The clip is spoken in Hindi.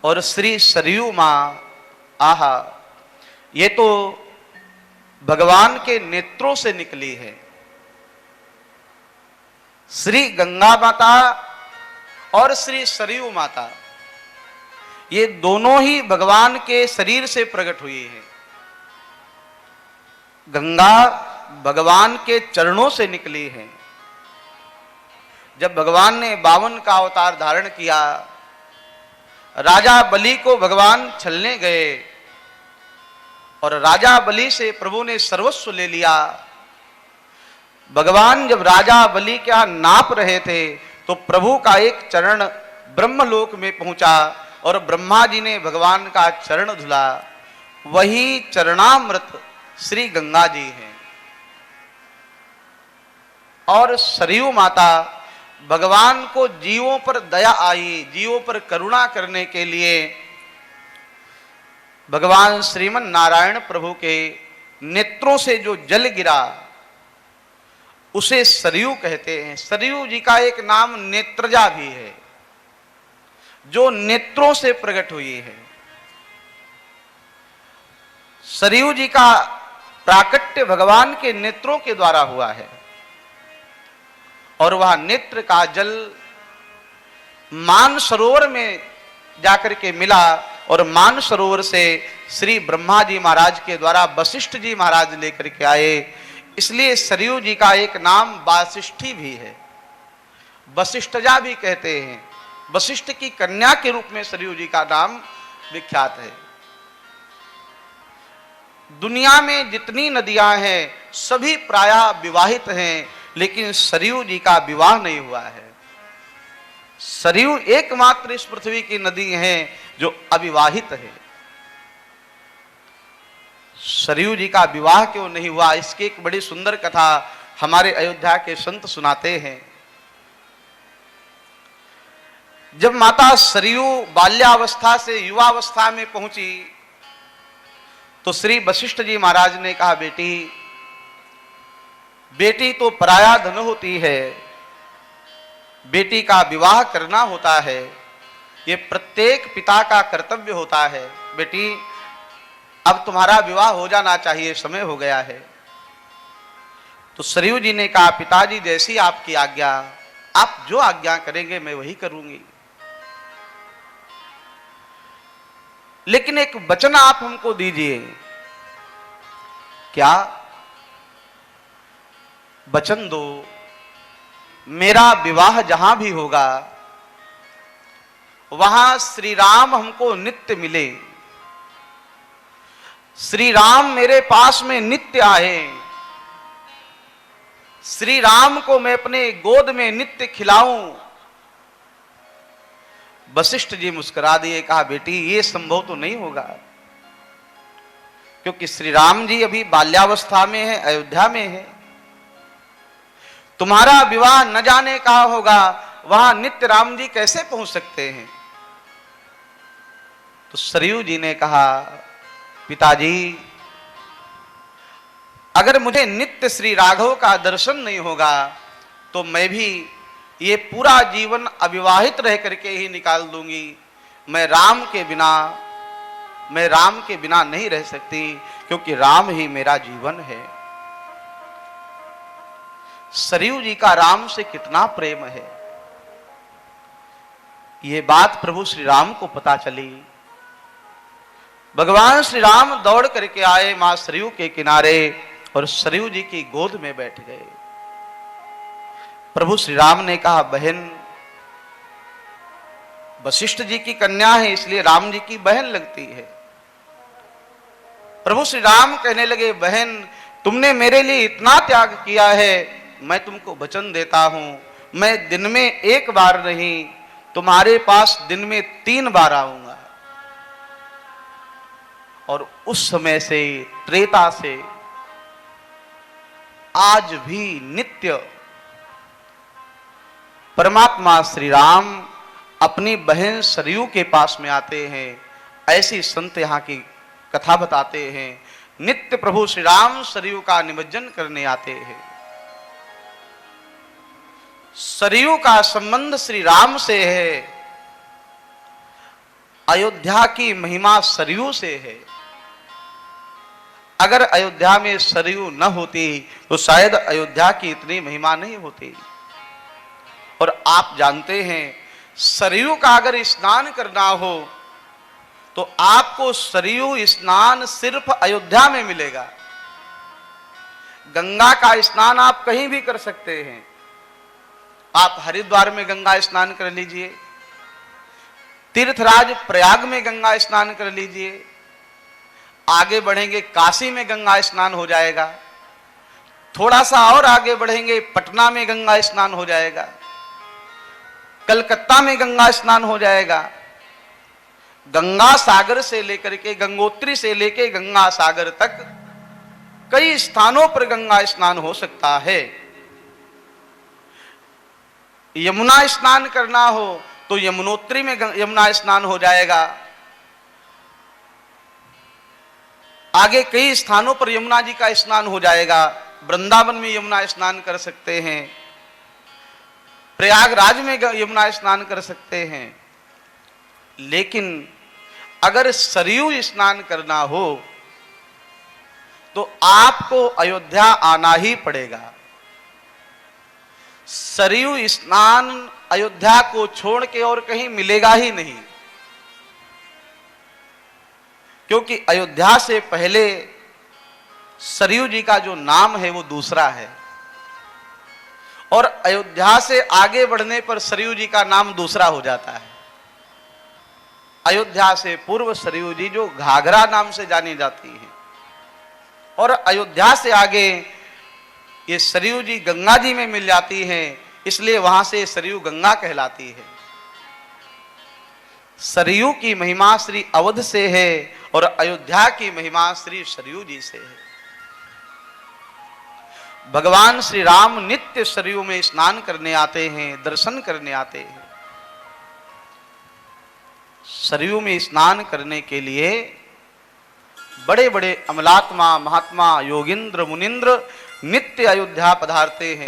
और श्री सरयू माँ, आहा, ये तो भगवान के नेत्रों से निकली है। श्री गंगा माता और श्री सरयू माता, ये दोनों ही भगवान के शरीर से प्रकट हुई है। गंगा भगवान के चरणों से निकली है। जब भगवान ने 52 का अवतार धारण किया, राजा बलि को भगवान छलने गए और राजा बलि से प्रभु ने सर्वस्व ले लिया। भगवान जब राजा बलि क्या नाप रहे थे तो प्रभु का एक चरण ब्रह्मलोक में पहुंचा और ब्रह्मा जी ने भगवान का चरण धुला। वही चरणामृत श्री गंगा जी हैं। और सरयू माता, भगवान को जीवों पर दया आई, जीवों पर करुणा करने के लिए भगवान श्रीमन नारायण प्रभु के नेत्रों से जो जल गिरा उसे सरयू कहते हैं। सरयू जी का एक नाम नेत्रजा भी है, जो नेत्रों से प्रकट हुई है। सरयू जी का प्राकट्य भगवान के नेत्रों के द्वारा हुआ है और वह नेत्र का जल मानसरोवर में जाकर के मिला और मानसरोवर से श्री ब्रह्मा जी महाराज के द्वारा वशिष्ठ जी महाराज लेकर के आए। इसलिए सरयू जी का एक नाम वासिष्ठी भी है, वशिष्ठजा भी कहते हैं। वशिष्ठ की कन्या के रूप में सरयू जी का नाम विख्यात है। दुनिया में जितनी नदियां हैं सभी प्रायः विवाहित हैं, लेकिन सरयू जी का विवाह नहीं हुआ है। सरयू एकमात्र इस पृथ्वी की नदी है जो अविवाहित है। सरयू जी का विवाह क्यों नहीं हुआ, इसकी एक बड़ी सुंदर कथा हमारे अयोध्या के संत सुनाते हैं। जब माता सरयू बाल्यावस्था से युवावस्था में पहुंची तो श्री वशिष्ठ जी महाराज ने कहा, बेटी, बेटी तो पराया धन होती है, बेटी का विवाह करना होता है, ये प्रत्येक पिता का कर्तव्य होता है। बेटी, अब तुम्हारा विवाह हो जाना चाहिए, समय हो गया है। तो सरयू जी ने कहा, पिताजी जैसी आपकी आज्ञा, आप जो आज्ञा करेंगे मैं वही करूंगी, लेकिन एक वचन आप हमको दीजिए। क्या? वचन दो, मेरा विवाह जहां भी होगा वहां श्री राम हमको नित्य मिले, श्री राम मेरे पास में नित्य आए, श्री राम को मैं अपने गोद में नित्य खिलाऊं। वशिष्ठ जी मुस्कुरा दिए, कहा, बेटी ये संभव तो नहीं होगा, क्योंकि श्री राम जी अभी बाल्यावस्था में है, अयोध्या में है। तुम्हारा विवाह न जाने कहा होगा, वहां नित्य राम जी कैसे पहुंच सकते हैं? तो सरयू जी ने कहा, पिताजी, अगर मुझे नित्य श्री राघव का दर्शन नहीं होगा तो मैं भी ये पूरा जीवन अविवाहित रह करके ही निकाल दूंगी। मैं राम के बिना नहीं रह सकती, क्योंकि राम ही मेरा जीवन है। सरयू जी का राम से कितना प्रेम है, ये बात प्रभु श्री राम को पता चली। भगवान श्री राम दौड़ करके आए मां सरयू के किनारे और सरयू जी की गोद में बैठ गए। प्रभु श्री राम ने कहा, बहन, वशिष्ठ जी की कन्या है इसलिए राम जी की बहन लगती है। प्रभु श्री राम कहने लगे, बहन, तुमने मेरे लिए इतना त्याग किया है, मैं तुमको वचन देता हूं, मैं दिन में एक बार नहीं तुम्हारे पास दिन में 3 बार आऊंगा। और उस समय से, त्रेता से आज भी नित्य परमात्मा श्री राम अपनी बहन सरयू के पास में आते हैं। ऐसी संत यहाँ की कथा बताते हैं, नित्य प्रभु श्री राम सरयू का निमज्जन करने आते हैं। सरयू का संबंध श्री राम से है, अयोध्या की महिमा सरयू से है। अगर अयोध्या में सरयू न होती तो शायद अयोध्या की इतनी महिमा नहीं होती। और आप जानते हैं सरयू का अगर स्नान करना हो तो आपको सरयू स्नान सिर्फ अयोध्या में मिलेगा। गंगा का स्नान आप कहीं भी कर सकते हैं। आप हरिद्वार में गंगा स्नान कर लीजिए, तीर्थराज प्रयाग में गंगा स्नान कर लीजिए, आगे बढ़ेंगे काशी में गंगा स्नान हो जाएगा, थोड़ा सा और आगे बढ़ेंगे पटना में गंगा स्नान हो जाएगा, कलकत्ता में गंगा स्नान हो जाएगा। गंगा सागर से लेकर के गंगोत्री से लेकर गंगा सागर तक कई स्थानों पर गंगा स्नान हो सकता है। यमुना स्नान करना हो तो यमुनोत्री में यमुना स्नान हो जाएगा। आगे कई स्थानों पर यमुना जी का स्नान हो जाएगा। वृंदावन में यमुना स्नान कर सकते हैं, प्रयागराज में यमुना स्नान कर सकते हैं। लेकिन अगर सरयू स्नान करना हो तो आपको अयोध्या आना ही पड़ेगा। सरयू स्नान अयोध्या को छोड़ के और कहीं मिलेगा ही नहीं, क्योंकि अयोध्या से पहले सरयू जी का जो नाम है वो दूसरा है, और अयोध्या से आगे बढ़ने पर सरयू जी का नाम दूसरा हो जाता है। अयोध्या से पूर्व सरयू जी जो घाघरा नाम से जानी जाती है, और अयोध्या से आगे ये सरयू जी गंगा जी में मिल जाती है, इसलिए वहां से सरयू गंगा कहलाती है। सरयू की महिमा श्री अवध से है और अयोध्या की महिमा श्री सरयू जी से है। भगवान श्री राम नित्य सरयू में स्नान करने आते हैं, दर्शन करने आते हैं। सरयू में स्नान करने के लिए बड़े बड़े अमलात्मा महात्मा योगिंद्र मुनिंद्र नित्य अयोध्या पधारते हैं।